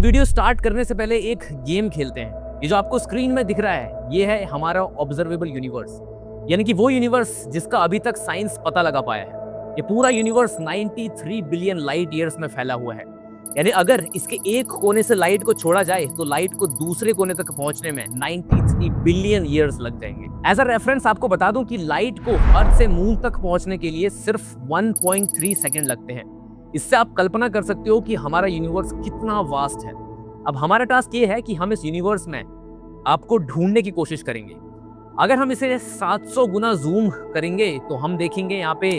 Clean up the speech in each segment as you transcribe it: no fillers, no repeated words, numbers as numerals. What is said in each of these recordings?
Video start करने से पहले एक गेम खेलते हैं। ये जो आपको स्क्रीन में दिख रहा है ये है हमारा ऑब्जर्वेबल यूनिवर्स, यानी कि वो यूनिवर्स जिसका अभी तक साइंस पता लगा पाया है। ये पूरा यूनिवर्स 93 बिलियन लाइट ईयर्स में फैला हुआ है। यानी अगर इसके एक कोने से लाइट को छोड़ा जाए तो लाइट को दूसरे कोने तक पहुंचने में 93 बिलियन ईयर्स लग जाएंगे। एज अ रेफरेंस आपको बता दूं कि लाइट को अर्थ से मून तक पहुंचने के लिए सिर्फ 1.3 सेकंड लगते हैं। इससे आप कल्पना कर सकते हो कि हमारा यूनिवर्स कितना वास्ट है। अब हमारा टास्क ये है कि हम इस यूनिवर्स में आपको ढूंढने की कोशिश करेंगे। अगर हम इसे 700 गुना जूम करेंगे तो हम देखेंगे यहाँ पे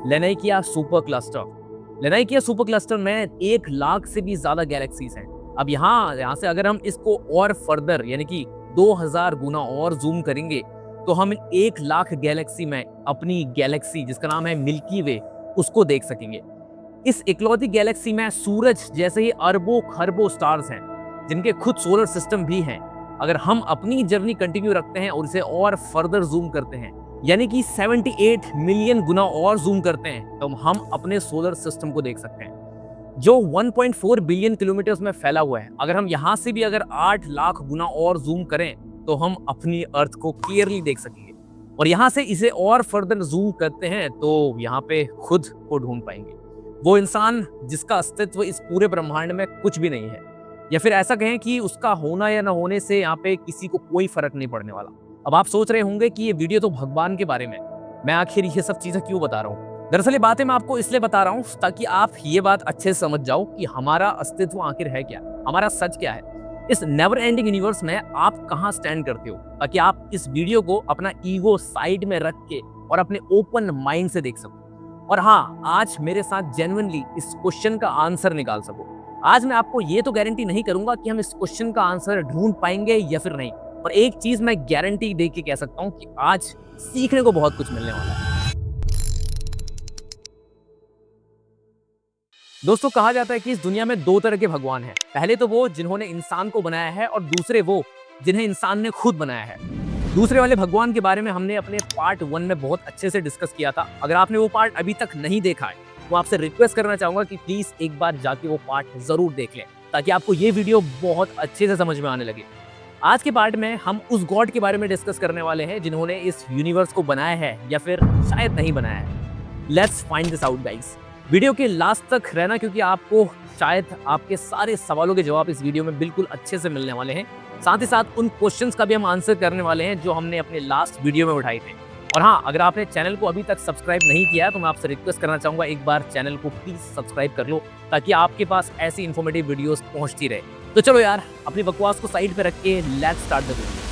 लेनाइकिया सुपर क्लस्टर। लेनाइकिया सुपर क्लस्टर में 1 लाख से भी ज्यादा गैलेक्सीज हैं। अब यहाँ से अगर हम इसको और फर्दर यानी कि 2000 गुना और जूम करेंगे तो हम 1 लाख गैलेक्सी में अपनी गैलेक्सी जिसका नाम है मिल्की वे उसको देख सकेंगे। इस इकलौती गैलेक्सी में सूरज जैसे ही अरबों खरबों स्टार्स हैं जिनके खुद सोलर सिस्टम भी हैं। अगर हम अपनी जर्नी कंटिन्यू रखते हैं और इसे और फर्दर जूम करते हैं यानी कि 78 मिलियन गुना और जूम करते हैं तो हम अपने सोलर सिस्टम को देख सकते हैं जो 1.4 बिलियन किलोमीटर्स में फैला हुआ है। अगर हम यहाँ से भी अगर 8 लाख गुना और जूम करें तो हम अपनी अर्थ को क्लियरली देख सकेंगे। और यहाँ से इसे और फर्दर जूम करते हैं तो यहाँ पे खुद को ढूंढ पाएंगे, वो इंसान जिसका अस्तित्व इस पूरे ब्रह्मांड में कुछ भी नहीं है, या फिर ऐसा कहें कि उसका होना या ना होने से यहाँ पे किसी को कोई फर्क नहीं पड़ने वाला। अब आप सोच रहे होंगे कि ये वीडियो तो भगवान के बारे में, मैं आखिर ये सब चीजें क्यों बता रहा हूँ। दरअसल ये बातें मैं आपको इसलिए बता रहा हूँ ताकि आप ये बात अच्छे से समझ जाओ कि हमारा अस्तित्व आखिर है क्या, हमारा सच क्या है, इस नेवर एंडिंग यूनिवर्स में आप कहाँ स्टैंड करते हो, ताकि आप इस वीडियो को अपना ईगो साइड में रख के और अपने ओपन माइंड से देख सको। और हाँ, आज मेरे साथ जेन्युइनली इस क्वेश्चन का आंसर निकाल सको। आज मैं आपको ये तो गारंटी नहीं करूंगा कि हम इस क्वेश्चन का आंसर ढूंढ पाएंगे या फिर नहीं, पर एक चीज मैं गारंटी दे के कह सकता हूं कि आज सीखने को बहुत कुछ मिलने वाला है। दोस्तों, कहा जाता है कि इस दुनिया में 2 तरह के भगवान हैं। पहले तो वो जिन्होंने इंसान को बनाया है और दूसरे वो जिन्हें इंसान ने खुद बनाया है। दूसरे वाले भगवान के बारे में हमने अपने पार्ट 1 में बहुत अच्छे से डिस्कस किया था। अगर आपने वो पार्ट अभी तक नहीं देखा है तो आपसे रिक्वेस्ट करना चाहूंगा कि प्लीज एक बार जाके वो पार्ट जरूर देख लें ताकि आपको ये वीडियो बहुत अच्छे से समझ में आने लगे। आज के पार्ट में हम उस गॉड के बारे में डिस्कस करने वाले हैं जिन्होंने इस यूनिवर्स को बनाया है या फिर शायद नहीं बनाया है। Let's find this out guys. Video के लास्ट तक रहना क्योंकि आपको शायद आपके सारे सवालों के जवाब इस वीडियो में बिल्कुल अच्छे से मिलने वाले हैं। साथ ही साथ उन क्वेश्चंस का भी हम आंसर करने वाले हैं जो हमने अपने लास्ट वीडियो में उठाए थे। और हाँ, अगर आपने चैनल को अभी तक सब्सक्राइब नहीं किया है तो मैं आपसे रिक्वेस्ट करना चाहूंगा एक बार चैनल को प्लीज सब्सक्राइब कर लो ताकि आपके पास ऐसी इन्फॉर्मेटिव वीडियोस पहुंचती रहे। तो चलो यार, अपनी बकवास को साइड पे रख के let's start the video.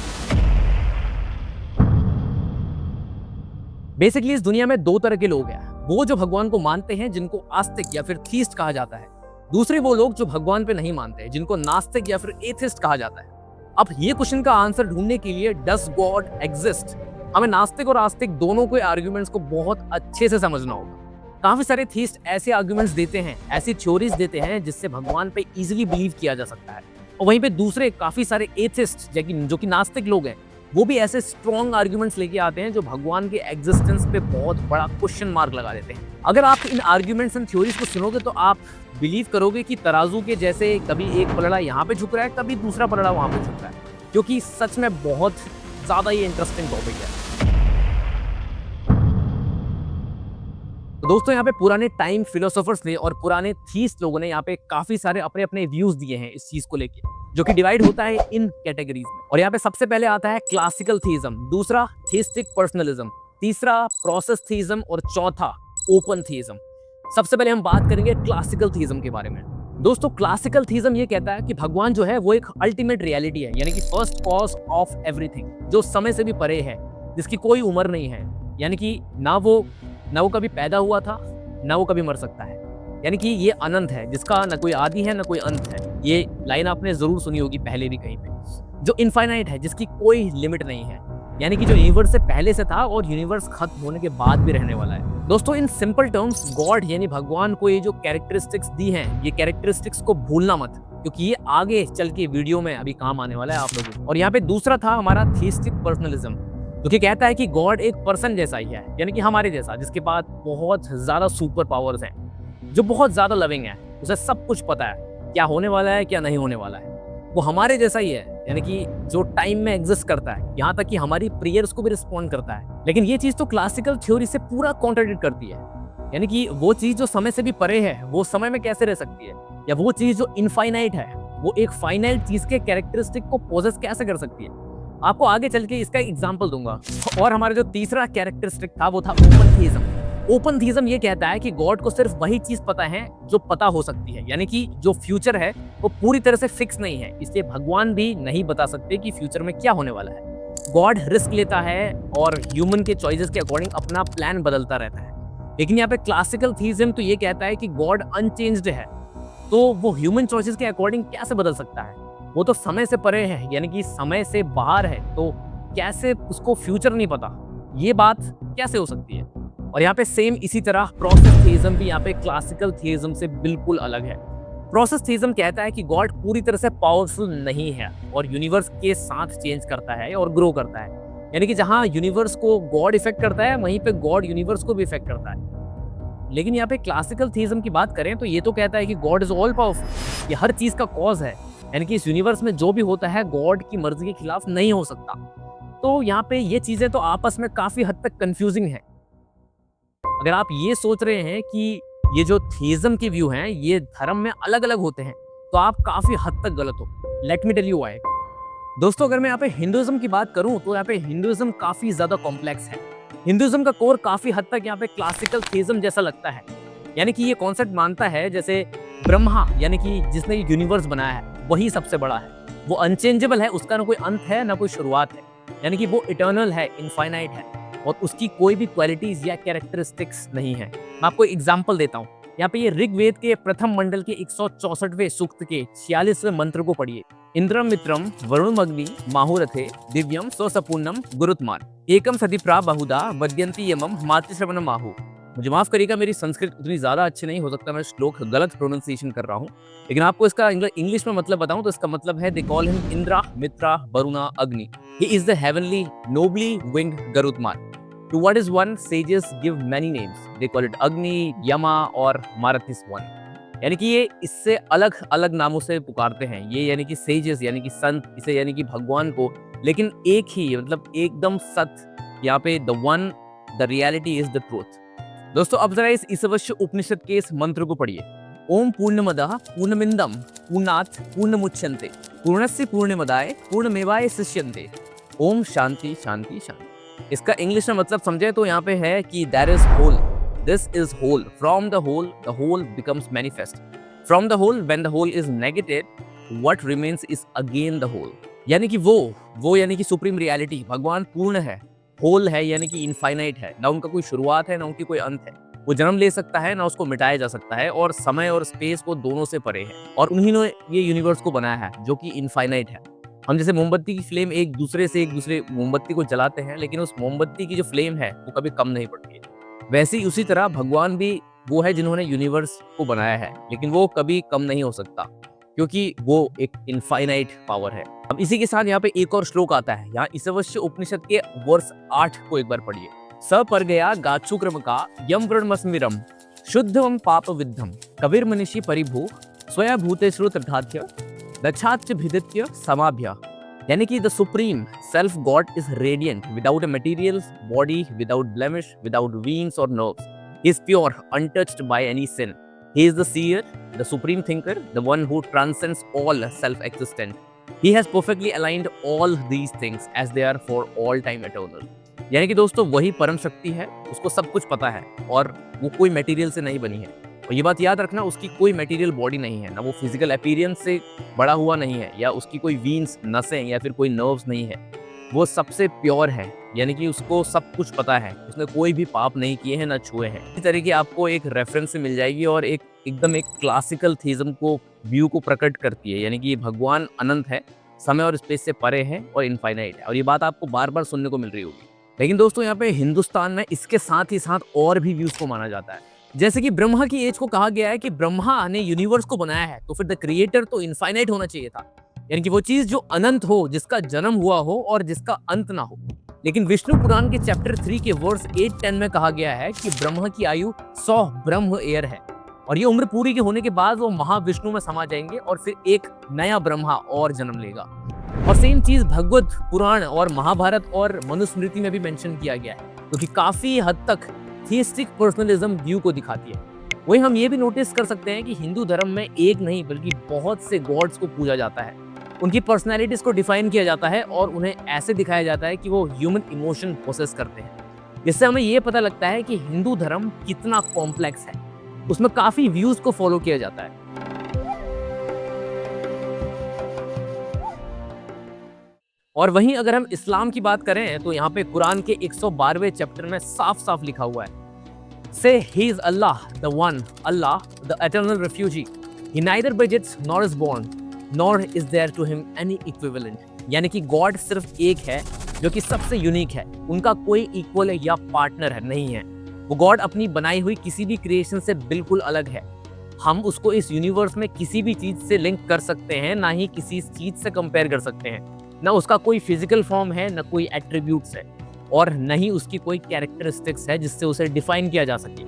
Basically इस दुनिया में 2 तरह के लोग हैं। वो जो भगवान को मानते हैं जिनको आस्तिक या फिर थीस्ट कहा जाता है। दूसरे वो लोग जो भगवान पे नहीं मानते जिनको नास्तिक या फिर एथिस्ट कहा जाता है। अब ये क्वेश्चन का आंसर ढूंढने के लिए डज गॉड एग्जिस्ट, हमें नास्तिक और आस्तिक दोनों के आर्गुमेंट्स को बहुत अच्छे से समझना होगा। काफी सारे थीस्ट ऐसे आर्गुमेंट्स देते हैं, ऐसी थ्योरीज देते हैं जिससे भगवान पे इजीली बिलीव किया जा सकता है। और वहीं पे दूसरे काफी सारे एथिस्ट जो कि नास्तिक लोग हैं वो भी ऐसे स्ट्रॉन्ग आर्गुमेंट्स लेके आते हैं जो भगवान के एग्जिस्टेंस पे बहुत बड़ा क्वेश्चन मार्क लगा देते हैं। अगर आप इन आर्गुमेंट्स एंड थ्योरीज को सुनोगे तो आप बिलीव करोगे कि तराजू के जैसे कभी एक पलड़ा यहाँ पे झुक रहा है, कभी दूसरा पलड़ा वहां पे झुक रहा है, क्योंकि सच में बहुत ज्यादा ये इंटरेस्टिंग टॉपिक है। तो दोस्तों, यहाँ पे पुराने टाइम फिलोसोफर्स ने और पुराने थीस्ट लोगों ने यहाँ पे काफी सारे अपने अपने व्यूज दिए हैं इस चीज को लेके, जो कि डिवाइड होता है इन कैटेगरीज में। और यहाँ पे सबसे पहले आता है क्लासिकल थीइज्म, दूसरा थीस्टिक पर्सनलिज्म, तीसरा प्रोसेस थीइज्म और चौथा ओपन थीइज्म। सबसे पहले हम बात करेंगे क्लासिकल थीइज्म के बारे में। दोस्तों, क्लासिकल थीइज्म ये कहता है कि भगवान जो है वो एक अल्टीमेट रियलिटी है, यानी कि फर्स्ट कॉज ऑफ एवरीथिंग, जो समय से भी परे है, जिसकी कोई उम्र नहीं है, यानी कि ना वो कभी पैदा हुआ था ना वो कभी मर सकता है, यानी कि ये अनंत है जिसका ना कोई आदि है ना कोई अंत है। ये लाइन आपने जरूर सुनी होगी पहले भी कहीं पे। जो इनफाइनाइट है, जिसकी कोई लिमिट नहीं है, यानी कि जो यूनिवर्स से पहले से था और यूनिवर्स खत्म होने के बाद भी रहने वाला है। दोस्तों, इन सिंपल टर्म्स गॉड यानी भगवान को ये जो कैरेक्टरिस्टिक्स दी हैं, ये कैरेक्टरिस्टिक्स को भूलना मत, क्योंकि ये आगे चल के वीडियो में अभी काम आने वाला है आप लोगों को। और यहाँ पे दूसरा था हमारा थीस्टिक पर्सनलिज्म, जो कि कहता है कि गॉड एक पर्सन जैसा ही है, यानी कि हमारे जैसा, जिसके पास बहुत ज्यादा सुपर पावर्स हैं, जो बहुत ज्यादा लविंग है, उसे सब कुछ पता है, क्या होने वाला है क्या नहीं होने वाला है, वो हमारे जैसा ही है, यानी कि जो टाइम में एग्जिस्ट करता है, यहाँ तक कि हमारी प्रेयर्स को भी रिस्पॉन्ड करता है। लेकिन ये चीज तो क्लासिकल थ्योरी से पूरा कॉन्ट्राडिक्ट करती है, यानी कि वो चीज जो समय से भी परे है वो समय में कैसे रह सकती है, या वो चीज जो इनफाइनाइट है वो एक फाइनाइट चीज के कैरेक्टरिस्टिक को पोजेस कैसे कर सकती है। आपको आगे चल के इसका एग्जाम्पल दूंगा। और हमारा जो तीसरा कैरेक्टरिस्टिक था वो था ओपन थीज्म। ओपन थीज्म ये कहता है कि गॉड को सिर्फ वही चीज पता है जो पता हो सकती है, यानी कि जो फ्यूचर है वो पूरी तरह से फिक्स नहीं है, इसलिए भगवान भी नहीं बता सकते कि फ्यूचर में क्या होने वाला है। गॉड रिस्क लेता है और ह्यूमन के चॉइसेस के अकॉर्डिंग अपना प्लान बदलता रहता है। लेकिन यहाँ पे क्लासिकल थीज्म तो ये कहता है कि गॉड अनचेंज्ड है, तो वो ह्यूमन चॉइसेस के अकॉर्डिंग कैसे बदल सकता है, वो तो समय से परे है, यानी कि समय से बाहर है, तो कैसे उसको फ्यूचर नहीं पता, ये बात कैसे हो सकती है। और यहाँ पे सेम इसी तरह प्रोसेस थीज्म भी यहाँ पे क्लासिकल थीज्म से बिल्कुल अलग है। प्रोसेस थीज्म कहता है कि गॉड पूरी तरह से पावरफुल नहीं है और यूनिवर्स के साथ चेंज करता है और ग्रो करता है, यानी कि जहाँ यूनिवर्स को गॉड इफेक्ट करता है वहीं पे गॉड यूनिवर्स को भी इफेक्ट करता है। लेकिन यहाँ पे क्लासिकल थीज्म की बात करें तो ये तो कहता है कि गॉड इज ऑल पावरफुल, ये हर चीज का कॉज है, यानी कि इस यूनिवर्स में जो भी होता है गॉड की मर्जी के खिलाफ नहीं हो सकता। तो यहाँ पे ये चीजें तो आपस में काफी हद तक कंफ्यूजिंग है। अगर आप ये सोच रहे हैं कि ये जो थीज्म के व्यू हैं ये धर्म में अलग अलग होते हैं तो आप काफी हद तक गलत हो। Let me tell you why. दोस्तों अगर मैं यहाँ पे हिंदुइज्म की बात करूं तो यहाँ पे हिंदुइज्म काफी ज्यादा कॉम्प्लेक्स है। हिंदुइज्म का कोर काफी हद तक यहाँ पे क्लासिकल थीज्म जैसा लगता है, यानी कि ये कॉन्सेप्ट मानता है जैसे ब्रह्मा, यानी कि जिसने यूनिवर्स बनाया है वही सबसे बड़ा है, वो अनचेंजेबल है, उसका ना कोई अंत है ना कोई शुरुआत है, यानी कि वो इटर्नल है, इनफाइनाइट है और उसकी कोई भी क्वालिटीज या कैरेक्टरिस्टिक्स नहीं है। मैं आपको एग्जांपल देता हूँ। यहाँ पे ये ऋग्वेद के प्रथम मंडल के 164वें सूक्त के 46वें मंत्र को पढ़िए। इंद्रम मित्रम वरुणमग्नि माहुरथे दिव्यम स्वसपूर्णम गुरुत्मान एकम सदीप्रा बहुधा वद्यंती यमम मातृश्रवण माहु। मुझे माफ करिएगा, मेरी संस्कृत उतनी ज्यादा अच्छी नहीं, हो सकता मैं श्लोक गलत प्रोनाउंसिएशन कर रहा हूँ, लेकिन आपको इसका इंग्लिश में मतलब बताऊं तो इसका मतलब है दे कॉल हिम इंद्रा मित्रा वरुणा अग्नि, he is the heavenly nobly winged Garutman. To what is one, sages give many names. They call it Agni, Yama और Marathis one. यानी कि ये इससे अलग अलग नामों से पुकारते हैं ये, यानी कि सेजेस यानी कि संत, इसे यानी कि भगवान को, लेकिन एक ही मतलब एकदम सत्य, यहाँ पे the one the reality is the truth. दोस्तों अब जरा इस ईशावास्य उपनिषद के इस मंत्र को पढ़िए। ओम पूर्णमदः पूर्णमिदं पूर्णात् पूर्णमुच्यन्ते पूर्णस्य पूर्णमदाय पूर्णमेवाय शिष्यन्ते ओम शांति शांति शांति। इसका इंग्लिश में मतलब समझे तो यहाँ पे है कि there is whole, this is whole, from the whole becomes manifest, from the whole when the whole is negated what remains is again the whole. यानी कि वो यानी कि सुप्रीम रियलिटी भगवान पूर्ण है, होल है यानी कि इनफाइनाइट है, ना उनका कोई शुरुआत है ना उनकी कोई अंत है, वो जन्म ले सकता है ना उसको मिटाया जा सकता है और समय और स्पेस को दोनों से परे है और उन्हीं ने ये यूनिवर्स को बनाया है जो कि इनफाइनाइट है। हम जैसे मोमबत्ती की फ्लेम एक दूसरे मोमबत्ती को जलाते हैं, लेकिन उस मोमबत्ती की जो फ्लेम है वो कभी कम नहीं पड़ती है। वैसे ही उसी तरह भगवान भी वो है जिन्होंने यूनिवर्स को बनाया है, लेकिन वो कभी कम नहीं हो सकता क्योंकि वो एक इनफाइनाइट पावर है। अब इसी के साथ यहाँ पे एक और श्लोक आता है। यहाँ ईशावास्य उपनिषद के वर्ष 8 को एक बार पढ़िए। स पर गया गाचुक्रम का यम वृणमस्मिरम शुद्धम पाप विद्धम कबीर मनीषी परिभू स्वया भूतेषु तथाध्य दक्षाच भिदित्य समाभ्य। यानी कि the supreme self God is radiant without a material body, without blemish, without wings और nerves. He is pure, untouched by any sin. He is the seer, the supreme thinker, the one who transcends all self-existent. He has perfectly aligned all these things as they are for all time eternal. यानी कि दोस्तों वही परम शक्ति है, उसको सब कुछ पता है और वो कोई मटेरियल से नहीं बनी है। और ये बात याद रखना, उसकी कोई मटेरियल बॉडी नहीं है, ना वो फिजिकल अपीयरेंस से बड़ा हुआ नहीं है, या उसकी कोई वीन्स, नसें या फिर कोई नर्व्स नहीं है। वो सबसे प्योर है, यानी कि उसको सब कुछ पता है, उसने कोई भी पाप नहीं किए हैं ना छुए हैं। इस तरह की आपको एक रेफरेंस से मिल जाएगी और एकदम एक क्लासिकल थीज्म को व्यू को प्रकट करती है। यानी कि ये भगवान अनंत है, समय और स्पेस से परे है और इनफाइनाइट है। और ये बात आपको बार बार सुनने को मिल रही होगी। लेकिन दोस्तों यहाँ पे हिंदुस्तान में इसके साथ ही साथ और भी व्यूज को माना जाता है। जैसे कि ब्रह्मा की एज को कहा गया है कि ब्रह्मा ने यूनिवर्स को बनाया है, तो फिर द क्रिएटर तो इनफाइनाइट होना चाहिए था, यानी कि वो चीज जो अनंत हो, जिसका जन्म हुआ हो और जिसका अंत ना हो। लेकिन विष्णु पुराण के चैप्टर 3 के वर्स 8-10 में कहा गया है कि ब्रह्मा की आयु 100 ब्रह्म ईयर है, और ये उम्र पूरी के होने के बाद वो महाविष्णु में समा जाएंगे और फिर एक नया ब्रह्मा और जन्म लेगा। और सेम चीज भगवत पुराण और महाभारत और मनुस्मृति में भी मेंशन किया गया है, जो कि काफी हद तक थियस्टिक पर्सनलिज्म व्यू को दिखाती है। वही हम ये भी नोटिस कर सकते हैं कि हिंदू धर्म में एक नहीं बल्कि बहुत से गॉड्स को पूजा जाता है। उनकी पर्सनैलिटीज को डिफाइन किया जाता है और उन्हें ऐसे दिखाया जाता है कि वो ह्यूमन इमोशन प्रोसेस करते हैं। इससे हमें ये पता लगता है कि हिंदू धर्म कितना कॉम्प्लेक्स है। उसमें काफी व्यूज को फॉलो किया जाता है। और वहीं अगर हम इस्लाम की बात करें तो यहाँ पे कुरान के 112वें चैप्टर में साफ साफ लिखा हुआ है, say he is Allah the one, Allah the eternal refugee, he neither begets nor is born nor is there to him any equivalent. यानी कि गॉड सिर्फ एक है जो कि सबसे यूनिक है, उनका कोई इक्वल या पार्टनर है नहीं है। वो गॉड अपनी बनाई हुई किसी भी क्रिएशन से बिल्कुल अलग है। हम उसको इस यूनिवर्स में किसी भी चीज से लिंक कर सकते हैं, ना ही किसी चीज से कंपेयर कर सकते हैं। ना उसका कोई फिजिकल फॉर्म है, ना कोई एट्रीब्यूट्स है, और न ही उसकी कोई कैरेक्टरिस्टिक्स है जिससे उसे डिफाइन किया जा सके।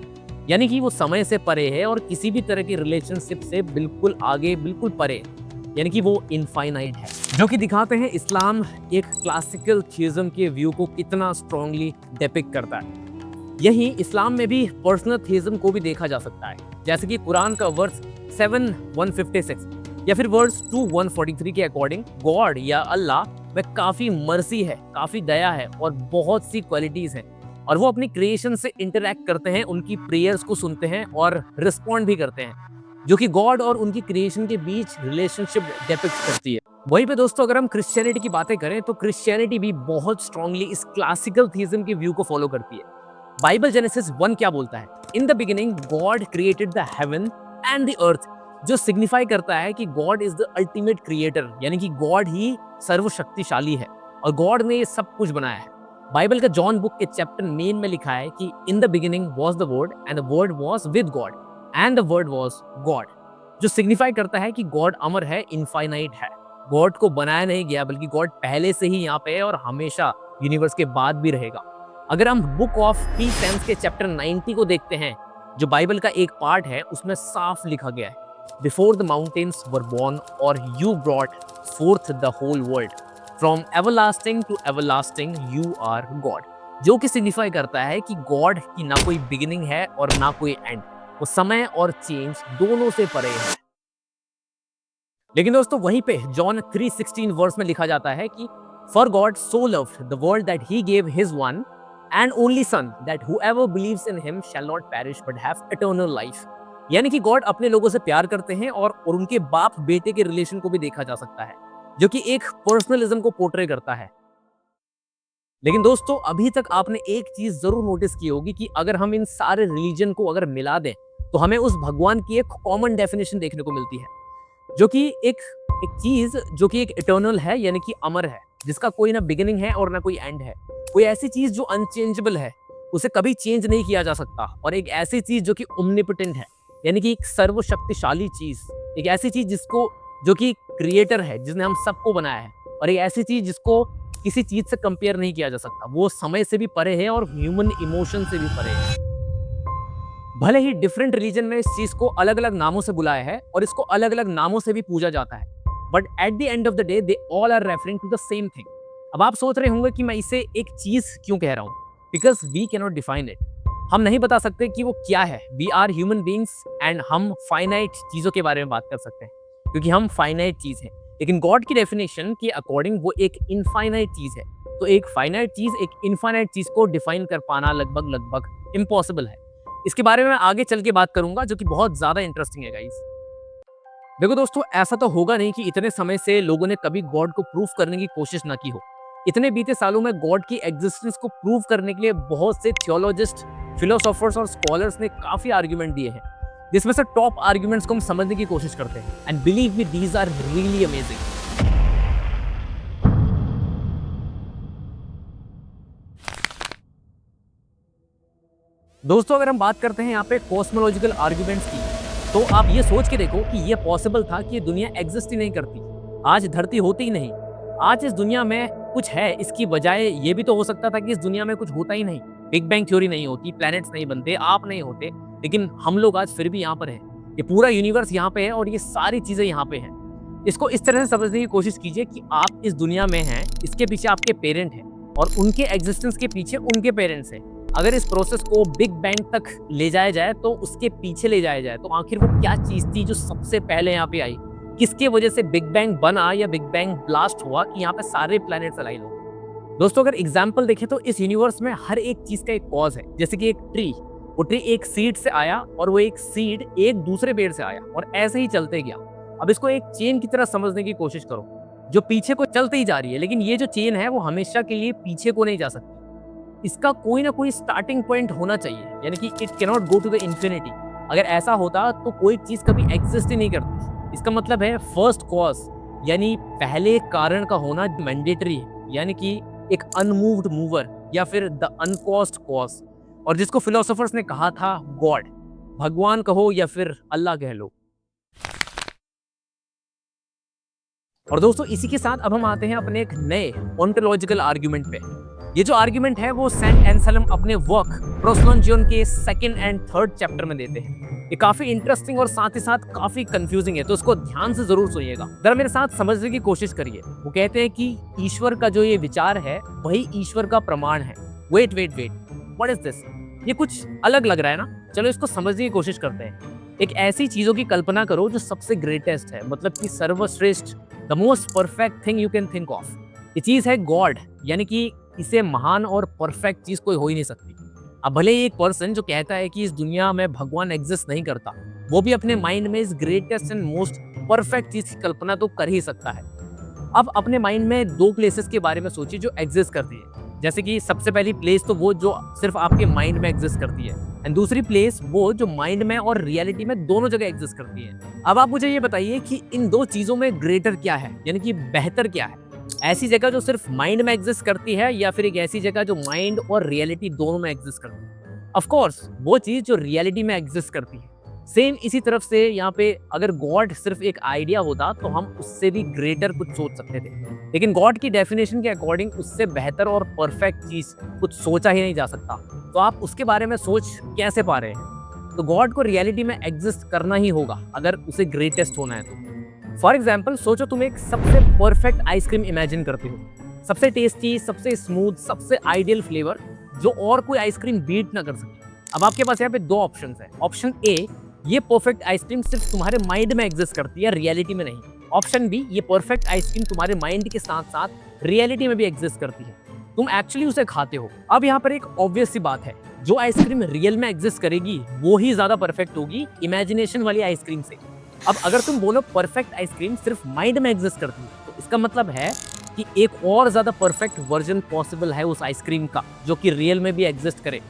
यानी कि वो समय से परे है और किसी भी तरह की रिलेशनशिप से बिल्कुल आगे, बिल्कुल परे, यानी कि वो इनफाइनाइट है। जो कि दिखाते हैं इस्लाम एक क्लासिकल थियज्म के व्यू को कितना स्ट्रांगली डिपिक्ट करता है। यही इस्लाम में भी पर्सनल थियज्म को भी देखा जा सकता है, जैसे कि कुरान का वर्स 7:156 या फिर वर्स 2:143 के अकॉर्डिंग गॉड या अल्लाह में काफी मर्सी है, काफी दया है और बहुत सी क्वालिटीज हैं, और वो अपनी क्रिएशन से इंटरैक्ट करते हैं, उनकी प्रेयर्स को सुनते हैं और रिस्पॉन्ड भी करते हैं, जो कि गॉड और उनकी क्रिएशन के बीच रिलेशनशिप डिपिक्ट करती है। वहीं पे दोस्तों अगर हम क्रिश्चियनिटी की बातें करें तो क्रिश्चियनिटी भी बहुत स्ट्रांगली इस क्लासिकल थियज्म के व्यू को फॉलो करती है। बाइबल जेनेसिस 1 क्या बोलता है? In the beginning God created the heaven and the earth, जो सिग्निफाई करता है कि God is the ultimate creator, यानी कि गॉड ही सर्वशक्तिशाली है और गॉड ने ये सब कुछ बनाया है। बाइबल का जॉन बुक के चैप्टर मेन में लिखा है कि in the beginning was the word and the word was with God and the word was God, जो सिग्निफाई करता है कि गॉड अमर है, इनफाइनाइट है। गॉड को बनाया नहीं गया, बल्कि गॉड पहले से ही यहाँ पे है और हमेशा यूनिवर्स के बाद भी रहेगा। अगर हम बुक ऑफ Ephesians के चैप्टर 90 को देखते हैं, जो बाइबल का एक पार्ट है, उसमें साफ लिखा गया है, before the mountains were born और you brought forth the whole world, from everlasting to everlasting you are God, जो कि सिग्निफाई करता है कि गॉड की ना कोई बिगिनिंग है और ना कोई एंड, वो समय और चेंज दोनों से परे है। लेकिन दोस्तों वहीं पे जॉन 3:16 वर्स में लिखा जाता है कि for God so loved the world that he gave his one and only son that whoever believes in him shall not perish but have eternal life। यानी कि गॉड अपने लोगों से प्यार करते हैं और उनके बाप बेटे के रिलेशन को भी देखा जा सकता है, जो कि एक पर्सनलिज्म को पोर्ट्रे करता है। लेकिन दोस्तों अभी तक आपने एक चीज जरूर नोटिस की होगी कि अगर हम इन सारे रिलीजन को अगर मिला दें तो हमें उस भगवान की एक कॉमन डेफिनेशन देखने को मिलती है, जो कि एक चीज जो कि एक इटर्नल है, यानी कि अमर है, जिसका कोई ना बिगिनिंग है और ना कोई एंड है। कोई ऐसी चीज जो अनचेंजेबल है, उसे कभी चेंज नहीं किया जा सकता, और एक ऐसी चीज जो कि ओमनिपोटेंट है, यानी कि एक सर्वशक्तिशाली चीज, एक ऐसी चीज जिसको जो कि क्रिएटर है, जिसने हम सबको बनाया है, और एक ऐसी चीज जिसको किसी चीज से कंपेयर नहीं किया जा सकता। वो समय से भी परे है और ह्यूमन इमोशन से भी परे है। भले ही डिफरेंट रिलीजन में इस चीज को अलग अलग नामों से बुलाया है और इसको अलग अलग नामों से भी पूजा जाता है, but at the end of the day they all are referring to the same thing. अब आप सोच रहे होंगे कि मैं इसे एक चीज क्यों कह रहा हूं, because we can not define it. हम नहीं बता सकते कि वो क्या है। We are human beings and हम फाइनाइट चीजों के बारे में बात कर सकते हैं, क्योंकि हम फाइनाइट चीज हैं। लेकिन गॉड की डेफिनेशन के अकॉर्डिंग वो एक इनफाइनाइट चीज है। तो एक फाइनाइट चीज एक इनफाइनाइट चीज को डिफाइन कर पाना लगभग इम्पॉसिबल है। इसके बारे में आगे चल के बात करूंगा, जो कि बहुत ज्यादा इंटरेस्टिंग है गाइस। देखो दोस्तों, ऐसा तो होगा नहीं कि इतने समय से लोगों ने कभी गॉड को प्रूफ करने की कोशिश ना की हो। इतने बीते सालों में गॉड की एग्जिस्टेंस को प्रूव करने के लिए बहुत से थियोलॉजिस्ट, फिलोसोफर्स और स्कॉलर्स ने काफी आर्गुमेंट दिए हैं, जिसमें से टॉप आर्गुमेंट्स को हम समझने की कोशिश करते हैं। And believe me, these are really amazing. दोस्तों अगर हम बात करते हैं यहाँ पे कॉस्मोलॉजिकल आर्गुमेंट्स की, तो आप ये सोच के देखो कि ये पॉसिबल था कि ये दुनिया एग्जिस्ट ही नहीं करती, आज धरती होती ही नहीं, आज इस दुनिया में कुछ है। इसकी बजाय ये भी तो हो सकता था कि इस दुनिया में कुछ होता ही नहीं, बिग बैंग थ्योरी नहीं होती, प्लैनेट्स नहीं बनते, आप नहीं होते, लेकिन हम लोग आज फिर भी यहाँ पर हैं। ये पूरा यूनिवर्स यहाँ पे है और ये सारी चीजें यहाँ पे हैं। इसको इस तरह से समझने की कोशिश कीजिए कि आप इस दुनिया में हैं, इसके पीछे आपके पेरेंट हैं और उनके एग्जिस्टेंस के पीछे उनके पेरेंट्स हैं। अगर इस प्रोसेस को बिग बैंग तक ले जाया जाए तो उसके पीछे ले जाया जाए तो आखिर वो क्या चीज थी जो सबसे पहले यहाँ पे आई, किसके वजह से बिग बैंग बना या बिग बैंग ब्लास्ट हुआ कि यहाँ पे सारे प्लैनेट्स अलाइन हो। दोस्तों अगर एग्जाम्पल देखें तो इस यूनिवर्स में हर एक चीज का एक कॉज है। जैसे कि एक ट्री, वो ट्री एक सीड से आया और वो एक सीड एक दूसरे पेड़ से आया और ऐसे ही चलते गया। अब इसको एक चेन की तरह समझने की कोशिश करो जो पीछे को चलते ही जा रही है, लेकिन ये जो चेन है वो हमेशा के लिए पीछे को नहीं जा सकती। इसका कोई ना कोई स्टार्टिंग पॉइंट होना चाहिए, यानी कि it cannot go to the infinity. अगर ऐसा होता तो कोई चीज कभी एग्जिस्ट ही नहीं करती। इसका मतलब है फर्स्ट कॉज यानी पहले कारण का होना मैंडेटरी है, यानी कि एक अनमूव्ड मूवर या फिर द अनकॉज्ड कॉज, और जिसको फिलोसोफर्स ने कहा था गॉड, भगवान कहो या फिर अल्लाह कह लो। और दोस्तों इसी के साथ अब हम आते हैं अपने एक नए ओंटोलॉजिकल आर्गुमेंट पे। ये जो आर्गुमेंट है वो सेंट एंसेल्म अपने वर्क प्रोस्लोंजियन के 2nd एंड 3rd चैप्टर में देते हैं। ये काफी इंटरेस्टिंग और साथ ही साथ काफी कंफ्यूजिंग है, तो इसको ध्यान से जरूर सुनिएगा, जरा मेरे साथ समझने की कोशिश करिए। वो कहते हैं कि ईश्वर का जो ये विचार है वही ईश्वर का प्रमाण है। Wait wait wait, what is this? ये कुछ अलग लग रहा है ना। चलो इसको समझने की कोशिश करते हैं। एक ऐसी चीजों की कल्पना करो जो सबसे ग्रेटेस्ट है, मतलब कि सर्वश्रेष्ठ, the most perfect thing you can think of. ये चीज है गॉड, यानी कि इसे महान और परफेक्ट चीज कोई हो ही नहीं सकती। अब भले ही एक पर्सन जो कहता है कि इस दुनिया में भगवान एग्जिस्ट नहीं करता, वो भी अपने माइंड में इस ग्रेटेस्ट एंड मोस्ट परफेक्ट चीज की कल्पना तो कर ही सकता है। अब अपने माइंड में 2 प्लेसेस के बारे में सोचिए जो एग्जिस्ट करती है। जैसे कि सबसे पहली प्लेस तो वो जो सिर्फ आपके माइंड में एग्जिस्ट करती है, एंड दूसरी प्लेस वो जो माइंड में और रियलिटी में दोनों जगह एग्जिस्ट करती है। अब आप मुझे ये बताइए कि इन 2 चीजों में ग्रेटर क्या है, यानी कि बेहतर क्या है? ऐसी जगह जो सिर्फ माइंड में एग्जिस्ट करती है या फिर एक ऐसी जगह जो माइंड और रियलिटी दोनों में एग्जिस्ट करती है? ऑफ कोर्स वो चीज जो रियलिटी में एग्जिस्ट करती है। सेम इसी तरफ से यहाँ पे अगर गॉड सिर्फ एक आइडिया होता तो हम उससे भी ग्रेटर कुछ सोच सकते थे, लेकिन गॉड की डेफिनेशन के अकॉर्डिंग उससे बेहतर और परफेक्ट चीज कुछ सोचा ही नहीं जा सकता। तो आप उसके बारे में सोच कैसे पा रहे हैं? तो गॉड को रियलिटी में एग्जिस्ट करना ही होगा अगर उसे ग्रेटेस्ट होना है तो। फॉर एग्जाम्पल सोचो तुम एक सबसे परफेक्ट आइसक्रीम इमेजिन करते हो, सबसे टेस्टी, सबसे स्मूथ, सबसे आइडियल फ्लेवर जो और कोई आइसक्रीम बीट ना कर सके। अब आपके पास यहाँ पे 2 ऑप्शन है। ऑप्शन ए, ये परफेक्ट आइसक्रीम सिर्फ तुम्हारे माइंड में एग्जिस्ट करती है, रियलिटी में नहीं। ऑप्शन बी, ये परफेक्ट आइसक्रीम तुम्हारे माइंड के साथ साथ रियलिटी में भी एग्जिस्ट करती है, तुम एक्चुअली उसे खाते हो। अब यहाँ पर एक ऑब्वियस सी बात है, जो आइसक्रीम रियल में एग्जिस्ट करेगी वो ही ज्यादा परफेक्ट होगी इमेजिनेशन वाली आइसक्रीम से। अब अगर तुम बोलो परफेक्ट आइसक्रीम सिर्फ माइंड में एग्जिस्ट करती है, तो इसका मतलब है कि एक और ज्यादा परफेक्ट वर्जन पॉसिबल है उस आइसक्रीम का जो कि रियल में भी एग्जिस्ट करे।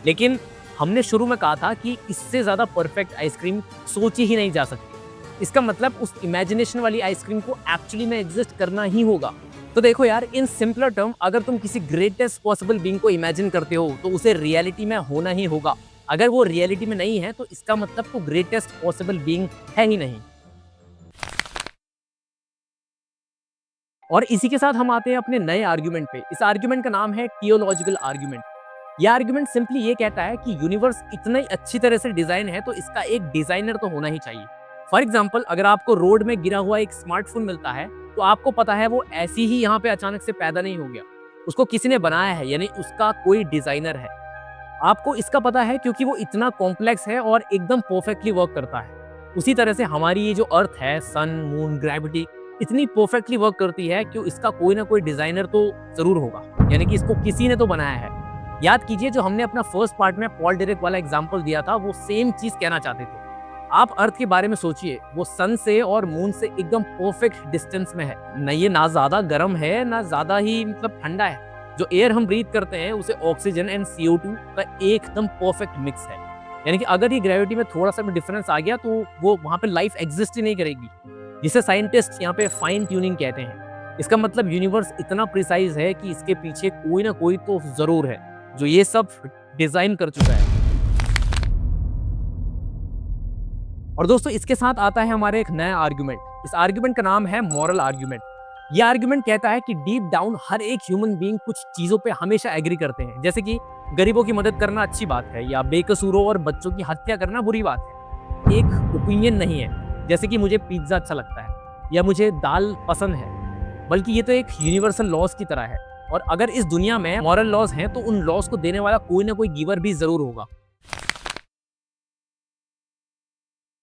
लेकिन हमने शुरू में कहा था कि इससे ज्यादा परफेक्ट आइसक्रीम सोची ही नहीं जा सकती। इसका मतलब उस इमेजिनेशन वाली आइसक्रीम को एक्चुअली में एग्जिस्ट करना ही होगा। तो देखो यार, इन सिंपलर टर्म, अगर तुम किसी ग्रेटेस्ट पॉसिबल बीइंग को इमेजिन करते हो तो उसे रियलिटी में होना ही होगा। अगर वो रियलिटी में नहीं है तो इसका मतलब तो ग्रेटेस्ट पॉसिबल बीइंग है ही नहीं। और इसी के साथ हम आते हैं अपने नए आर्गुमेंट पे। इस आर्गुमेंट का नाम है टियोलॉजिकल आर्गुमेंट। यह आर्गुमेंट सिंपली ये कहता है कि यूनिवर्स इतना ही अच्छी तरह से डिजाइन है तो इसका एक डिजाइनर तो होना ही चाहिए। फॉर एग्जाम्पल, अगर आपको रोड में गिरा हुआ एक स्मार्टफोन मिलता है तो आपको पता है वो ऐसी ही यहाँ पे अचानक से पैदा नहीं हो गया, उसको किसी ने बनाया है, यानी उसका कोई डिजाइनर है। आपको इसका पता है क्योंकि वो इतना कॉम्प्लेक्स है और एकदम परफेक्टली वर्क करता है। उसी तरह से हमारी ये जो अर्थ है, सन, मून, ग्रेविटी इतनी परफेक्टली वर्क करती है कि इसका कोई ना कोई डिजाइनर तो जरूर होगा, यानी कि इसको किसी ने तो बनाया है। याद कीजिए जो हमने अपना फर्स्ट पार्ट में पॉल डायरेक्ट वाला एग्जांपल दिया था, वो सेम चीज कहना चाहते थे। आप अर्थ के बारे में सोचिए, वो सन से और मून से एकदम परफेक्ट डिस्टेंस में है। न ये ना ज्यादा गर्म है ना ज्यादा ही मतलब ठंडा है। जो एयर हम ब्रीथ करते हैं उसे ऑक्सीजन एंड CO2 का एकदम परफेक्ट मिक्स है। यानी कि अगर ये ग्रेविटी में थोड़ा सा भी डिफरेंस आ गया तो वो वहां पे लाइफ एग्जिस्ट ही नहीं करेगी, जिसे साइंटिस्ट यहाँ पे फाइन ट्यूनिंग कहते हैं। इसका मतलब यूनिवर्स इतना प्रिसाइज है कि इसके पीछे कोई ना कोई तो जरूर है जो ये सब डिजाइन कर चुका है। और दोस्तों इसके साथ आता है हमारे एक नया आर्गुमेंट। इस आर्गुमेंट का नाम है मॉरल आर्गुमेंट। यह आर्गुमेंट कहता है कि डीप डाउन हर एक ह्यूमन बीइंग कुछ चीजों पे हमेशा एग्री करते हैं, जैसे कि गरीबों की मदद करना अच्छी बात है या बेकसूरों और बच्चों की हत्या करना बुरी बात है। एक ओपिनियन नहीं है, जैसे कि मुझे पिज्ज़ा अच्छा लगता है या मुझे दाल पसंद है, बल्कि ये तो एक यूनिवर्सल लॉज़ की तरह है। और अगर इस दुनिया में मॉरल लॉज़ हैं, तो उन लॉज़ को देने वाला कोई ना कोई गिवर भी ज़रूर होगा।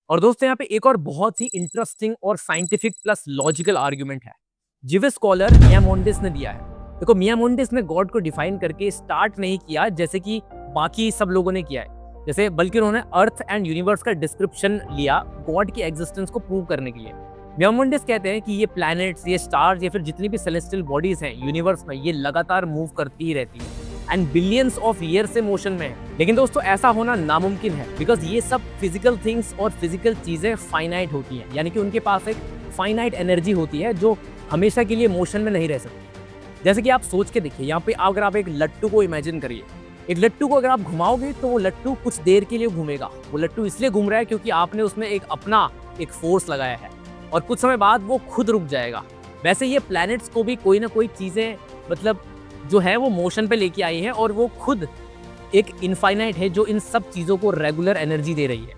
और दोस्तों, यहाँ पे एक और बहुत ही इंटरेस्टिंग और साइंटिफिक प्लस लॉजिकल आर्गुमेंट है, जिसे स्कॉलर मियामोंडिस ने दिया है। देखो, मियामोंडिस ने गॉड को डिफाइन करके स्टार्ट नहीं किया जैसे कि बाकी सब लोगों ने किया है, जैसे बल्कि उन्होंने अर्थ एंड यूनिवर्स का डिस्क्रिप्शन लिया गॉड की एग्जिस्टेंस को प्रूव करने के लिए। मियामोंडिस कहते हैं कि ये प्लैनेट्स, ये स्टार्स या फिर जितनी भी सेलेस्टियल बॉडीज हैं यूनिवर्स में, ये लगातार मूव करती ही रहती है एंड बिलियंस ऑफ ईयर से मोशन में है। लेकिन दोस्तों, ऐसा होना नामुमकिन है, बिकॉज ये सब फिजिकल थिंग्स और फिजिकल चीजें फाइनाइट होती हैं, यानी कि उनके पास एक फाइनाइट एनर्जी होती है जो हमेशा के लिए मोशन में नहीं रह सकती। जैसे कि आप सोच के देखिए, यहाँ पे अगर आप एक लट्टू को इमेजिन करिए, एक लट्टू को अगर आप घुमाओगे तो वो लट्टू कुछ देर के लिए घूमेगा। वो लट्टू इसलिए घूम रहा है क्योंकि आपने उसमें एक फोर्स लगाया है, और कुछ समय बाद वो खुद रुक जाएगा। वैसे ये प्लैनेट्स को भी कोई ना कोई चीजें मतलब जो है वो मोशन पे लेके आई है, और वो खुद एक इनफाइनाइट है जो इन सब चीजों को रेगुलर एनर्जी दे रही है।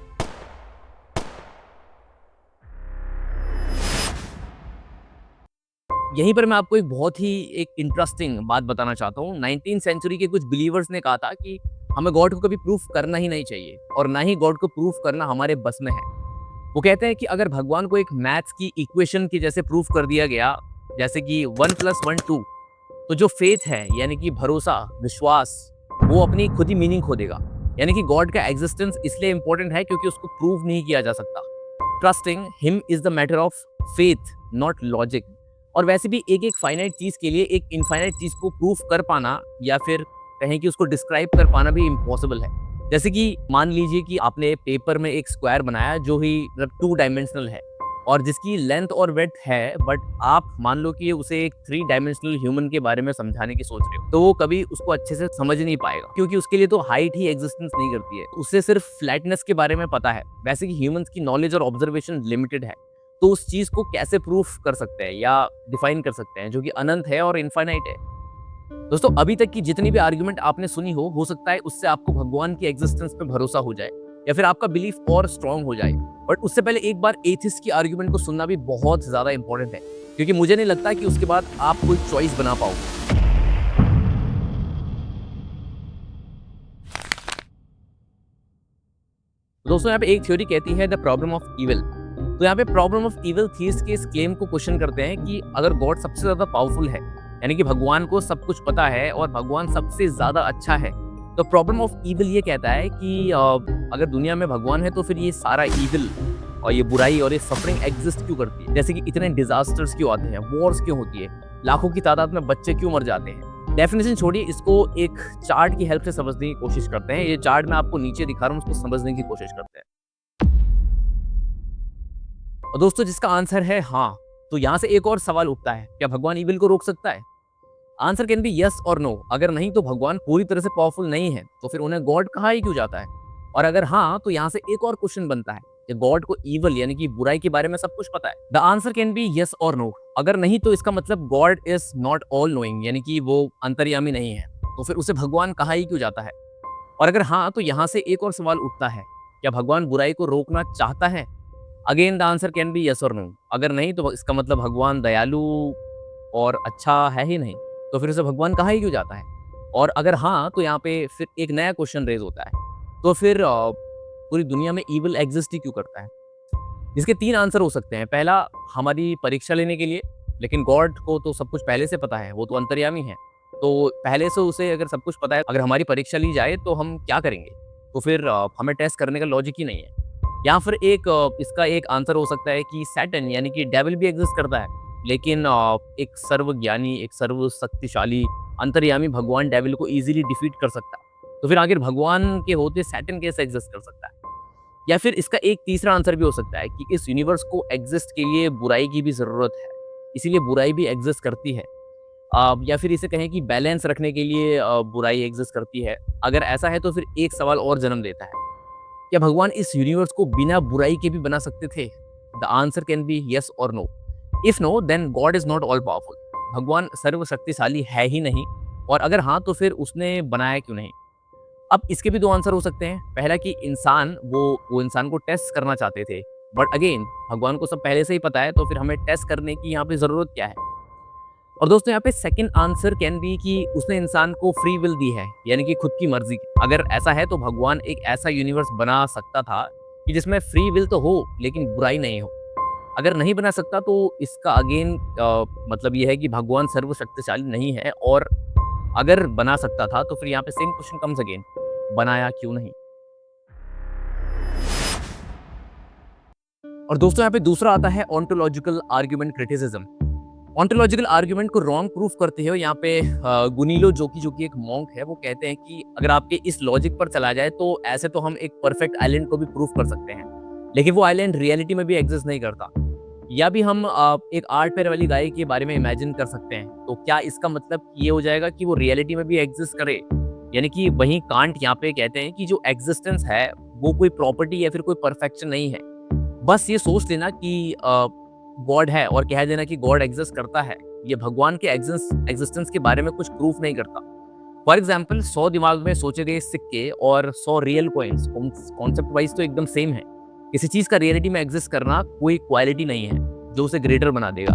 यहीं पर मैं आपको एक इंटरेस्टिंग बात बताना चाहता हूँ। 19वीं सेंचुरी के कुछ बिलीवर्स ने कहा था कि हमें गॉड को कभी प्रूफ करना ही नहीं चाहिए, और ना ही गॉड को प्रूफ करना हमारे बस में है। वो कहते हैं कि अगर भगवान को एक मैथ्स की इक्वेशन की जैसे प्रूफ कर दिया गया, जैसे कि 1+1 2, तो जो फेथ है यानी कि भरोसा, विश्वास, वो अपनी खुद ही मीनिंग खो देगा। यानी कि गॉड का एग्जिस्टेंस इसलिए इंपॉर्टेंट है क्योंकि उसको प्रूव नहीं किया जा सकता। Trusting him is the matter of faith, not logic. और वैसे भी एक फाइनाइट चीज के लिए एक इनफाइनाइट चीज को प्रूफ कर पाना, या फिर कहें कि उसको डिस्क्राइब कर पाना भी इम्पॉसिबल है। जैसे कि मान लीजिए कि आपने पेपर में एक स्क्वायर बनाया जो ही मतलब 2 डायमेंशनल है, और जिसकी लेंथ और वेड्थ है, बट आप मान लो कि उसे एक 3 डायमेंशनल ह्यूमन के बारे में समझाने की सोच रहे हो, तो वो कभी उसको अच्छे से समझ नहीं पाएगा, क्योंकि उसके लिए तो हाइट ही एग्जिस्टेंस नहीं करती है, उससे सिर्फ फ्लैटनेस के बारे में पता है। वैसे कि ह्यूमंस की नॉलेज और ऑब्जर्वेशन लिमिटेड है, तो उस चीज को कैसे प्रूफ कर सकते हैं या डिफाइन कर सकते हैं जो कि अनंत है और इनफाइनाइट है। दोस्तों, अभी तक की जितनी भी आर्गुमेंट आपने सुनी हो सकता है उससे आपको भगवान की एग्जिस्टेंस पे भरोसा हो जाए, या फिर आपका बिलीफ और स्ट्रांग हो जाए। बट उससे पहले एक बार एथिस्ट की आर्गुमेंट को सुनना भी बहुत ज्यादा इंपॉर्टेंट है, क्योंकि मुझे नहीं लगता कि उसके बाद आप कोई चॉइस बना पाओगे। दोस्तों, यहाँ पे एक थ्योरी कहती है द प्रॉब्लम ऑफ इविल। तो यहाँ पे प्रॉब्लम ऑफ इविल थीस्ट के इस क्लेम को क्वेश्चन करते हैं कि अगर गॉड सबसे ज्यादा पावरफुल है, यानी कि भगवान को सब कुछ पता है और भगवान सबसे ज्यादा अच्छा है, तो प्रॉब्लम ऑफ इविल ये कहता है कि अगर दुनिया में भगवान है तो फिर ये सारा इविल और ये बुराई और ये सफरिंग एग्जिस्ट क्यों करती है? जैसे कि इतने डिजास्टर्स क्यों आते हैं, वॉर्स क्यों होती है, लाखों की तादाद में बच्चे क्यों मर जाते हैं। डेफिनेशन छोड़िए, इसको एक चार्ट की हेल्प से समझने की कोशिश करते हैं। ये चार्ट मैं आपको नीचे दिखा रहा हूँ, उसको समझने की कोशिश करते हैं। और दोस्तों, जिसका आंसर है हाँ, तो यहाँ से एक और सवाल उठता है, क्या भगवान इविल को रोक सकता है? आंसर कैन बी यस और नो। अगर नहीं तो भगवान पूरी तरह से पावरफुल नहीं है, तो फिर उन्हें गॉड कहा ही क्यों जाता है? और अगर हाँ, तो यहाँ से एक और क्वेश्चन बनता है कि गॉड को इविल यानी कि बुराई के बारे में सब कुछ पता है? The answer can be yes और नो। अगर नहीं तो इसका मतलब God is not all knowing, यानी कि वो अंतर्यामी नहीं है, तो फिर उसे भगवान कहा ही क्यों जाता है? और अगर हाँ, तो यहाँ से एक और सवाल उठता है, क्या भगवान बुराई को रोकना चाहता है? Again the answer can be yes और नो। अगर नहीं तो इसका मतलब भगवान दयालु और अच्छा है ही नहीं, तो फिर उसे भगवान कहा ही क्यों जाता है? और अगर हाँ, तो यहाँ पे फिर एक नया क्वेश्चन रेज होता है, तो फिर पूरी दुनिया में इविल एग्जिस्ट ही क्यों करता है? जिसके 3 आंसर हो सकते हैं। पहला, हमारी परीक्षा लेने के लिए, लेकिन गॉड को तो सब कुछ पहले से पता है, वो तो अंतर्यामी है, तो पहले से उसे अगर सब कुछ पता है, अगर हमारी परीक्षा ली जाए तो हम क्या करेंगे? तो फिर हमें टेस्ट करने का लॉजिक ही नहीं है। या फिर इसका एक आंसर हो सकता है कि सैटन यानी कि डेविल भी एग्जिस्ट करता है, लेकिन एक सर्वज्ञानी, एक सर्वशक्तिशाली अंतर्यामी भगवान डेविल को इजीली डिफीट कर सकता है। तो फिर आखिर भगवान के होते सैटन कैसे एग्जिस्ट कर सकता है? या फिर इसका एक तीसरा आंसर भी हो सकता है कि इस यूनिवर्स को एग्जिस्ट के लिए बुराई की भी जरूरत है, इसीलिए बुराई भी एग्जिस्ट करती है। या फिर इसे कहें कि बैलेंस रखने के लिए बुराई एग्जिस्ट करती है। अगर ऐसा है तो फिर एक सवाल और जन्म लेता है, क्या भगवान इस यूनिवर्स को बिना बुराई के भी बना सकते थे? The answer can be yes और no. If no, then God is not all powerful. भगवान सर्वशक्तिशाली है ही नहीं, और अगर हाँ, तो फिर उसने बनाया क्यों नहीं? अब इसके भी दो आंसर हो सकते हैं। पहला कि इंसान वो इंसान को टेस्ट करना चाहते थे, बट अगेन भगवान को सब पहले से ही पता है, तो फिर हमें टेस्ट करने की यहाँ पे ज़रूरत क्या है। और दोस्तों यहाँ पे सेकंड आंसर कैन बी कि उसने इंसान को फ्री विल दी है, यानी कि खुद की मर्जी। अगर ऐसा है तो भगवान एक ऐसा यूनिवर्स बना सकता था कि जिसमें फ्री विल तो हो लेकिन बुराई नहीं हो। अगर नहीं बना सकता तो इसका अगेन मतलब ये है कि भगवान सर्वशक्तिशाली नहीं है। और अगर बना सकता था तो फिर यहाँ पे सेम क्वेश्चन कम्स अगेन, बनाया क्यों नहीं। और दोस्तों यहाँ पे दूसरा आता है ontological argument criticism. Ontological argument को रॉन्ग प्रूफ करते हो यहाँ पे गुनीलो जो कि एक मॉन्क है, वो कहते हैं कि अगर आपके इस लॉजिक पर चला जाए तो ऐसे तो हम एक परफेक्ट आइलैंड को भी प्रूफ कर सकते हैं, लेकिन वो आइलैंड रियलिटी में भी एग्जिस्ट नहीं करता। या भी हम एक 8 पैर वाली गाय के बारे में इमेजिन कर सकते हैं, तो क्या इसका मतलब ये हो जाएगा कि वो रियलिटी में भी एग्जिस्ट करे? यानी कि वहीं कांट यहाँ पे कहते हैं कि जो एग्जिस्टेंस है वो कोई प्रॉपर्टी या फिर कोई परफेक्शन नहीं है। बस ये सोच लेना कि गॉड है और कह देना कि गॉड एग्जिस्ट करता है, ये भगवान के एग्जिस्टेंस के बारे में कुछ प्रूफ नहीं करता। फॉर एग्जाम्पल 100 दिमाग में सोचे गए सिक्के और 100 रियल कॉइन्स कॉन्सेप्ट वाइज तो एकदम सेम है। किसी चीज का रियलिटी में एग्जिस्ट करना कोई क्वालिटी नहीं है जो उसे ग्रेटर बना देगा।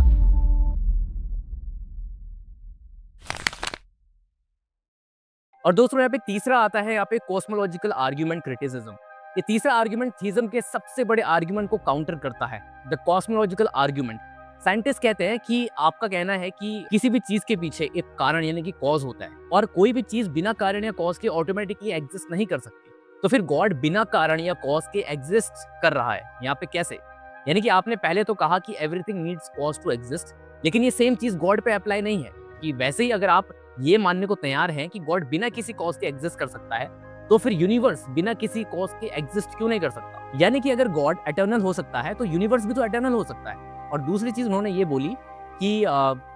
और दोस्तों यहाँ पे तीसरा आता है यहाँ पे कॉस्मोलॉजिकल आर्ग्यूमेंट क्रिटिसिज्म। ये तीसरा आर्ग्यूमेंट थीज्म के सबसे बड़े आर्ग्यूमेंट को काउंटर करता है, द कॉस्मोलॉजिकल आर्ग्यूमेंट। साइंटिस्ट कहते हैं कि आपका कहना है कि किसी भी चीज के पीछे एक कारण यानी कि कॉज होता है, और कोई भी चीज बिना कारण या कॉज के ऑटोमेटिकली एग्जिस्ट नहीं कर सकती। तो फिर गॉड बिना कारण या कॉज के एग्जिस्ट कर रहा है, यहाँ पे कैसे? यानी कि आपने पहले तो कहा कि everything needs cause to exist, लेकिन ये सेम चीज गॉड पे अप्लाई नहीं है। कि वैसे ही अगर आप ये मानने को तैयार हैं कि गॉड बिना किसी कॉज के एग्जिस्ट कर सकता है, तो फिर यूनिवर्स बिना किसी कॉज के एग्जिस्ट क्यों नहीं कर सकता? यानी कि अगर गॉड एटर्नल हो सकता है तो यूनिवर्स भी तो एटर्नल हो सकता है। और दूसरी चीज उन्होंने ये बोली कि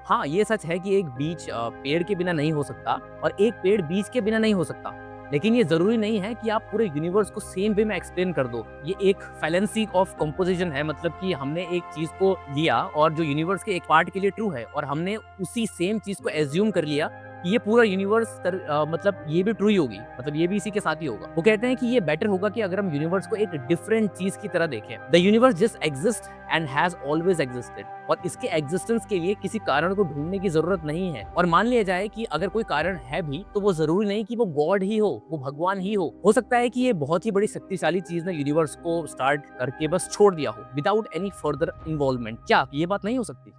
हाँ ये सच है कि एक बीज पेड़ के बिना नहीं हो सकता और एक पेड़ बीज के बिना नहीं हो सकता, लेकिन ये जरूरी नहीं है कि आप पूरे यूनिवर्स को सेम वे में एक्सप्लेन कर दो। ये एक फैलेंसी ऑफ कंपोजिशन है, मतलब कि हमने एक चीज को लिया और जो यूनिवर्स के एक पार्ट के लिए ट्रू है, और हमने उसी सेम चीज को एज्यूम कर लिया कि ये पूरा यूनिवर्स मतलब ये भी ट्रू ही होगी, मतलब ये भी इसी के साथ ही होगा। वो कहते हैं कि ये बेटर होगा कि अगर हम यूनिवर्स को एक डिफरेंट चीज की तरह देखें। The universe just exist and has always existed, और इसके एग्जिस्टेंस के लिए किसी कारण को ढूंढने की जरूरत नहीं है। और मान लिया जाए कि अगर कोई कारण है भी तो वो जरूरी नहीं कि वो गॉड ही हो, वो भगवान ही हो सकता है कि ये बहुत ही बड़ी शक्तिशाली चीज ने यूनिवर्स को स्टार्ट करके बस छोड़ दिया हो विदाउट एनी फर्दर इन्वॉल्वमेंट। क्या ये बात नहीं हो सकती?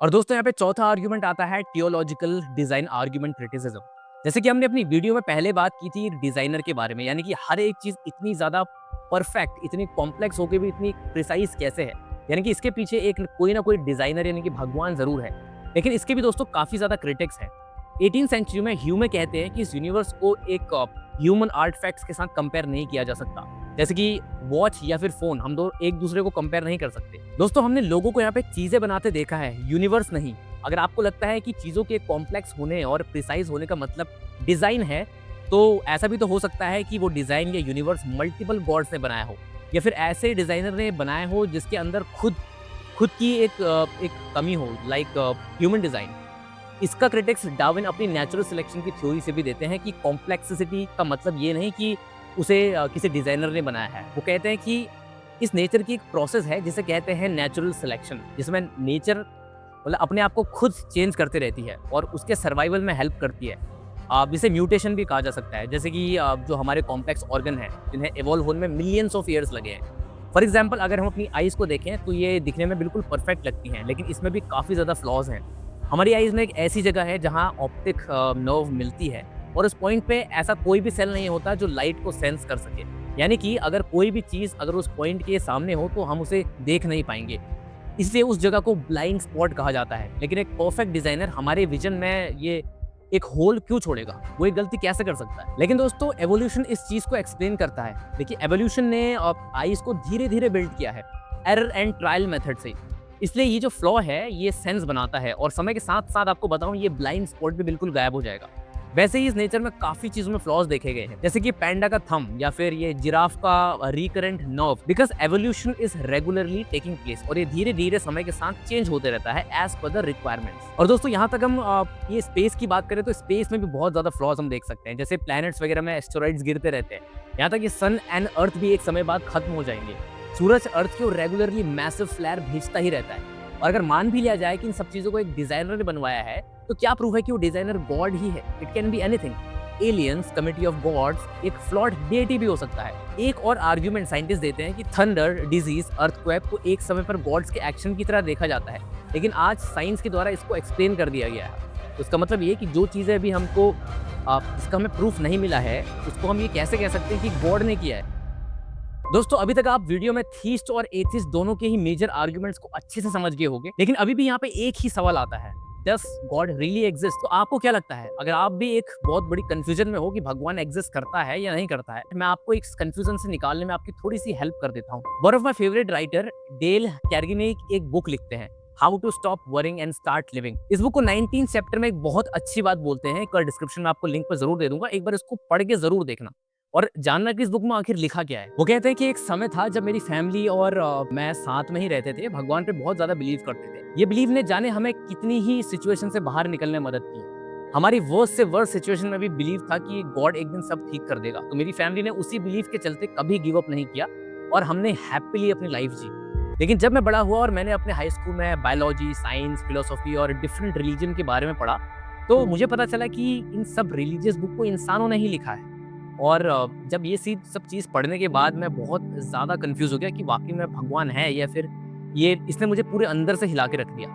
और दोस्तों यहाँ पे चौथा आर्ग्यूमेंट आता है थियोलॉजिकल डिजाइन आर्ग्यूमेंट क्रिटिसिज्म। जैसे कि हमने अपनी वीडियो में पहले बात की थी डिजाइनर के बारे में, यानी कि हर एक चीज इतनी ज्यादा परफेक्ट, इतनी कॉम्प्लेक्स होकर भी इतनी प्रिसाइज कैसे है, यानी कि इसके पीछे एक कोई ना कोई डिजाइनर यानी कि भगवान जरूर है। लेकिन इसके भी दोस्तों काफी ज्यादा क्रिटिक्स हैं। 18वीं सेंचुरी में ह्यूमे कहते हैं कि इस यूनिवर्स को एक ह्यूमन आर्टिफैक्ट्स के साथ कंपेयर नहीं किया जा सकता, जैसे कि वॉच या फिर फोन, हम दो एक दूसरे को कंपेयर नहीं कर सकते। दोस्तों हमने लोगों को यहाँ पे चीजें बनाते देखा है, यूनिवर्स नहीं। अगर आपको लगता है कि चीजों के कॉम्प्लेक्स होने और प्रिसाइज होने का मतलब डिजाइन है, तो ऐसा भी तो हो सकता है कि वो डिजाइन या यूनिवर्स मल्टीपल गॉड्स ने बनाया हो, या फिर ऐसे डिजाइनर ने बनाया हो जिसके अंदर खुद की एक कमी हो, लाइक ह्यूमन डिजाइन। इसका क्रिटिक्स डार्विन अपनी नेचुरल सिलेक्शन की थ्योरी से भी देते हैं कि कॉम्प्लेक्सिटी का मतलब ये नहीं कि उसे किसी डिजाइनर ने बनाया है। वो कहते हैं कि इस नेचर की एक प्रोसेस है जिसे कहते हैं नेचुरल सिलेक्शन, जिसमें नेचर मतलब अपने आप को खुद चेंज करते रहती है और उसके सर्वाइवल में हेल्प करती है। जिसे म्यूटेशन भी कहा जा सकता है, जैसे कि जो हमारे कॉम्प्लेक्स ऑर्गन हैं जिन्हें इवॉल्व होने में मिलियंस ऑफ ईयर्स लगे हैं। फॉर एग्जाम्पल अगर हम अपनी आइज़ को देखें तो ये दिखने में बिल्कुल परफेक्ट लगती हैं, लेकिन इसमें भी काफ़ी ज़्यादा फ्लॉज हैं। हमारी आइज़ में एक ऐसी जगह है जहाँ ऑप्टिक नर्व मिलती है, और उस पॉइंट पे ऐसा कोई भी सेल नहीं होता जो लाइट को सेंस कर सके। यानी कि अगर कोई भी चीज़ अगर उस पॉइंट के सामने हो तो हम उसे देख नहीं पाएंगे, इसलिए उस जगह को ब्लाइंड स्पॉट कहा जाता है। लेकिन एक परफेक्ट डिजाइनर हमारे विजन में ये एक होल क्यों छोड़ेगा? वो एक गलती कैसे कर सकता है? लेकिन दोस्तों एवोल्यूशन इस चीज को एक्सप्लेन करता है। देखिए एवोल्यूशन ने आइस को धीरे धीरे बिल्ड किया है एरर एंड ट्रायल मेथड से, इसलिए ये जो फ्लॉ है ये सेंस बनाता है, और समय के साथ साथ आपको बताऊं ये ब्लाइंड स्पॉट भी बिल्कुल गायब हो जाएगा। वैसे ही इस नेचर में काफी चीजों में फ्लॉज देखे गए हैं, जैसे कि पैंडा का थंब या फिर ये जिराफ का recurrent nerve, because evolution is regularly taking place और ये धीरे धीरे समय के साथ चेंज होते रहता है एज पर द रिक्वायरमेंट्स। और दोस्तों यहाँ तक हम ये स्पेस की बात करें तो स्पेस में भी बहुत ज्यादा फ्लॉज हम देख सकते हैं, जैसे प्लैनेट्स वगैरह में एस्टेरॉइड्स गिरते रहते हैं, यहाँ तक कि सन एंड अर्थ भी एक समय बाद खत्म हो जाएंगे। सूरज अर्थ की ओर रेगुलरली मैसिव फ्लेयर भेजता ही रहता है। और अगर मान भी लिया जाए कि इन सब चीजों को एक डिजाइनर ने बनवाया है, तो क्या प्रूफ है कि वो डिजाइनर गॉड ही है? It can be anything. Aliens, committee of gods, एक फ्लॉड डेटी भी हो सकता है। एक और आर्ग्यूमेंट साइंटिस्ट देते हैं कि थंडर, डिजीज, अर्थक्वेक को एक समय पर गॉड्स के एक्शन की तरह देखा जाता है, लेकिन आज साइंस के द्वारा इसको एक्सप्लेन कर दिया गया है। तो इसका मतलब ये कि जो चीजें अभी हमको इसका हमें प्रूफ नहीं मिला है, उसको हम ये कैसे कह सकते हैं कि गॉड ने किया है। दोस्तों अभी तक आप वीडियो में थीस्ट और एथिस्ट दोनों के ही मेजर आर्गुमेंट्स को अच्छे से समझ गए होंगे, लेकिन अभी भी यहाँ पे एक ही सवाल आता है, डस गॉड रियली एग्जिस्ट? तो आपको क्या लगता है, अगर आप भी एक बहुत बड़ी कंफ्यूजन में हो कि भगवान एग्जिस्ट करता है या नहीं करता है, मैं आपको इस कंफ्यूजन से निकालने में आपकी थोड़ी सी हेल्प कर देता हूँ। One of my favourite writer Dale Carnegie एक बुक लिखते हैं, how to stop worrying and start living. इस बुक को 19 चैप्टर में एक बहुत अच्छी बात बोलते हैं, कल डिस्क्रिप्शन में आपको लिंक पर जरूर दे दूंगा, एक बार इसको पढ़ के जरूर देखना और जानना कि इस बुक में आखिर लिखा क्या है। वो कहते हैं कि एक समय था जब मेरी फैमिली और मैं साथ में ही रहते थे, भगवान पे बहुत ज्यादा बिलीव करते थे। ये बिलीव ने जाने हमें कितनी ही सिचुएशन से बाहर निकलने में मदद की। हमारी वर्स्ट से वर्स्ट सिचुएशन में भी बिलीव था कि गॉड एक दिन सब ठीक कर देगा। तो मेरी फैमिली ने उसी बिलीव के चलते कभी गिव अप नहीं किया और हमने हैप्पीली अपनी लाइफ जी। लेकिन जब मैं बड़ा हुआ और मैंने अपने हाई स्कूल में बायोलॉजी, साइंस, फिलोसॉफी और डिफरेंट रिलीजन के बारे में पढ़ा, तो मुझे पता चला कि इन सब रिलीजियस बुक को इंसानों ने ही लिखा है। और जब ये सब चीज़ पढ़ने के बाद मैं बहुत ज़्यादा कंफ्यूज हो गया कि वाकई में भगवान है या फिर ये इसने मुझे पूरे अंदर से हिला के रख दिया।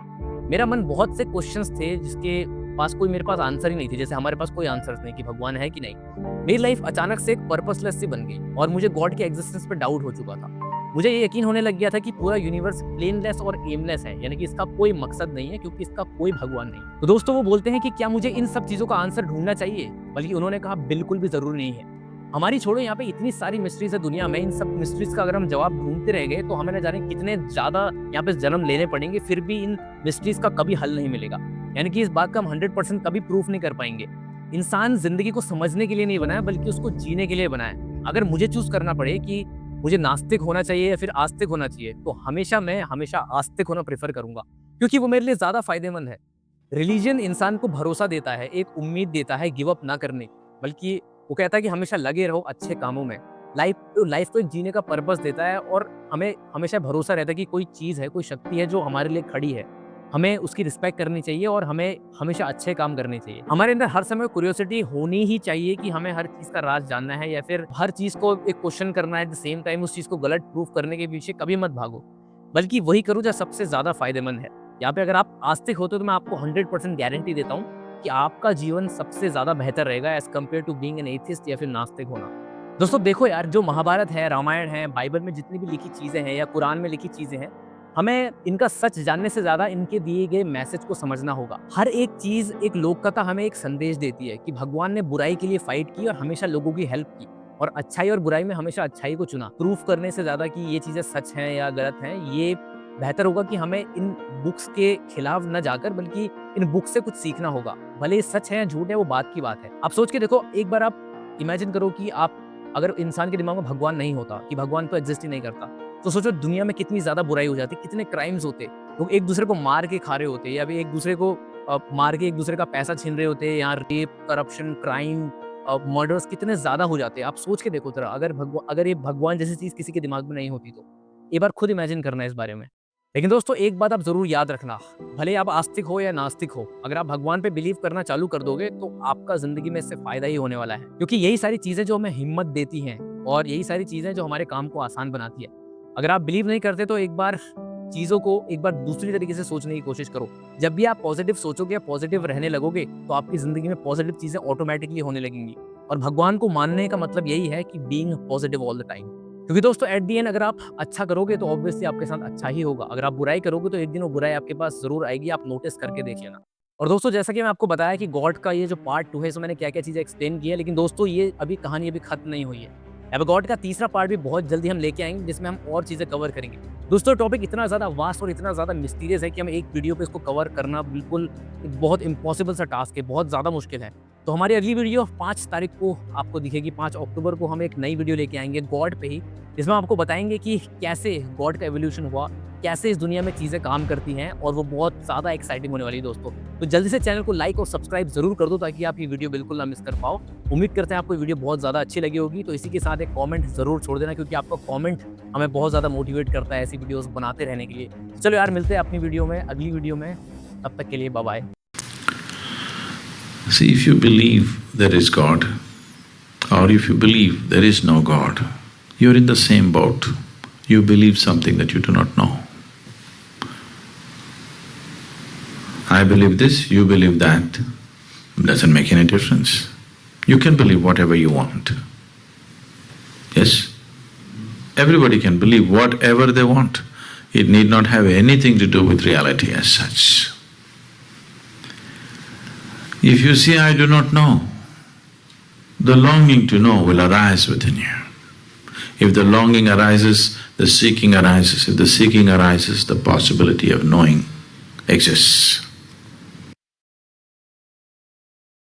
मेरा मन बहुत से क्वेश्चंस थे जिसके पास कोई मेरे पास आंसर ही नहीं थे, जैसे हमारे पास कोई आंसर नहीं कि भगवान है कि नहीं। मेरी लाइफ अचानक से एक पर्पसलेस सी बन गई और मुझे गॉड के एग्जिस्टेंस पे डाउट हो चुका था। मुझे ये यकीन होने लग गया था कि पूरा यूनिवर्स प्लेनलेस और एमलेस है, यानी कि इसका कोई मकसद नहीं है क्योंकि इसका कोई भगवान नहीं। तो दोस्तों वो बोलते हैं कि क्या मुझे इन सब चीज़ों का आंसर ढूंढना चाहिए? बल्कि उन्होंने कहा बिल्कुल भी ज़रूरी नहीं है। हमारी छोड़ो, यहाँ पे इतनी सारी मिस्ट्रीज है दुनिया में, इन सब मिस्ट्रीज का अगर हम जवाब ढूंढते रह गए तो हमें न जाने कितने ज्यादा यहाँ पे जन्म लेने पड़ेंगे, फिर भी इन मिस्ट्रीज का कभी हल नहीं मिलेगा। यानी कि इस बात का हम 100% कभी प्रूफ नहीं कर पाएंगे। इंसान जिंदगी को समझने के लिए नहीं बना है, बल्कि उसको जीने के लिए बना है। अगर मुझे चूज करना पड़े कि मुझे नास्तिक होना चाहिए या फिर आस्तिक होना चाहिए, तो मैं हमेशा आस्तिक होना प्रेफर करूंगा, क्योंकि वो मेरे लिए ज्यादा फायदेमंद है। रिलीजन इंसान को भरोसा देता है, एक उम्मीद देता है गिव अप ना करने, बल्कि वो कहता है कि हमेशा लगे रहो अच्छे कामों में। लाइफ को एक जीने का पर्पस देता है और हमें हमेशा भरोसा रहता है कि कोई चीज़ है, कोई शक्ति है जो हमारे लिए खड़ी है। हमें उसकी रिस्पेक्ट करनी चाहिए और हमें हमेशा अच्छे काम करने चाहिए। हमारे अंदर हर समय क्यूरियोसिटी होनी ही चाहिए कि हमें हर चीज़ का राज जानना है या फिर हर चीज़ को एक क्वेश्चन करना है। एट द सेम टाइम उस चीज़ को गलत प्रूफ करने के पीछे कभी मत भागो, बल्कि वही करो जो सबसे ज़्यादा फायदेमंद है। यहाँ पे अगर आप आस्तिक होते हो तो मैं आपको 100% गारंटी देता हूँ कि आपका जीवन सबसे ज्यादा बेहतर रहेगा as compared to being an atheist या फिर नास्तिक होना। दोस्तों देखो यार, जो महाभारत है, रामायण है, बाइबल में जितनी भी लिखी चीजें हैं या कुरान में लिखी चीजें हैं, हमें इनका सच जानने से ज्यादा इनके दिए गए मैसेज को समझना होगा। हर एक चीज, एक लोक कथा हमें एक संदेश देती है कि भगवान ने बुराई के लिए फाइट की और हमेशा लोगों की हेल्प की, और अच्छाई और बुराई में हमेशा अच्छाई को चुना। प्रूफ करने से ज्यादा कि ये चीजें सच हैं या गलत हैं, ये बेहतर होगा कि हमें इन बुक्स के खिलाफ न जाकर बल्कि इन बुक्स से कुछ सीखना होगा। भले सच है या झूठ है वो बात की बात है। आप सोच के देखो, एक बार आप इमेजिन करो कि आप अगर इंसान के दिमाग में भगवान नहीं होता, कि भगवान तो एग्जिस्ट ही नहीं करता, तो सोचो दुनिया में कितनी ज्यादा बुराई हो जाती, कितने क्राइम्स होते, लोग एक दूसरे को मार के खा रहे होते या फिर एक दूसरे को मार के एक दूसरे का पैसा छीन रहे होते, यहाँ रेप, करप्शन, क्राइम, मर्डर्स कितने ज्यादा हो जाते हैं। आप सोच के देखो जरा, अगर ये भगवान जैसी चीज किसी के दिमाग में नहीं होती तो एक बार खुद इमेजिन करना इस बारे में। लेकिन दोस्तों एक बात आप जरूर याद रखना, भले आप आस्तिक हो या नास्तिक हो, अगर आप भगवान पे बिलीव करना चालू कर दोगे तो आपका जिंदगी में इससे फायदा ही होने वाला है, क्योंकि यही सारी चीजें जो हमें हिम्मत देती हैं और यही सारी चीजें जो हमारे काम को आसान बनाती है। अगर आप बिलीव नहीं करते तो एक बार चीजों को एक बार दूसरी तरीके से सोचने की कोशिश करो। जब भी आप पॉजिटिव सोचोगे, पॉजिटिव रहने लगोगे, तो आपकी जिंदगी में पॉजिटिव चीजें ऑटोमेटिकली होने लगेंगी। और भगवान को मानने का मतलब यही है कि being positive all the time. क्योंकि दोस्तों एट दी एंड अगर आप अच्छा करोगे तो ऑब्वियसली आपके साथ अच्छा ही होगा। अगर आप बुराई करोगे तो एक दिन वो बुराई आपके पास जरूर आएगी, आप नोटिस करके देख लेना। और दोस्तों जैसा कि मैं आपको बताया कि गॉड का ये जो पार्ट 2 है, इसमें मैंने क्या क्या चीजें एक्सप्लेन की है, लेकिन दोस्तों ये कहानी अभी खत्म नहीं हुई है। अब गॉड का तीसरा पार्ट भी बहुत जल्दी हम लेके आएंगे, जिसमें हम और चीजें कवर करेंगे। दोस्तों टॉपिक इतना ज्यादा वास्ट और इतना ज्यादा मिस्टीरियस है कि हम एक वीडियो पे इसको कवर करना बिल्कुल बहुत इम्पॉसिबल सा टास्क है, बहुत ज्यादा मुश्किल है। तो हमारी अगली वीडियो 5 तारीख को आपको दिखेगी। 5 अक्टूबर को हम एक नई वीडियो लेके आएंगे गॉड पे ही, जिसमें हम आपको बताएंगे कि कैसे गॉड का एवोल्यूशन हुआ, कैसे इस दुनिया में चीज़ें काम करती हैं, और वो बहुत ज़्यादा एक्साइटिंग होने वाली है दोस्तों। तो जल्दी से चैनल को लाइक और सब्सक्राइब ज़रूर कर दो ताकि आप ये वीडियो बिल्कुल ना मिस कर पाओ। उम्मीद करते हैं आपको ये वीडियो बहुत ज़्यादा अच्छी लगी होगी। तो इसी के साथ एक कमेंट ज़रूर छोड़ देना, क्योंकि आपका कमेंट हमें बहुत ज़्यादा मोटिवेट करता है ऐसी वीडियोस बनाते रहने के लिए। चलो यार, मिलते हैं अपनी वीडियो में, अगली वीडियो में। तब तक के लिए bye bye. See, if you believe there is God, or if you believe there is no God, you're in the same boat. You believe something that you do not know. I believe this, you believe that, doesn't make any difference. You can believe whatever you want. Yes? Everybody can believe whatever they want. It need not have anything to do with reality as such. If you say, I do not know, the longing to know will arise within you. If the longing arises, the seeking arises. If the seeking arises, the possibility of knowing exists.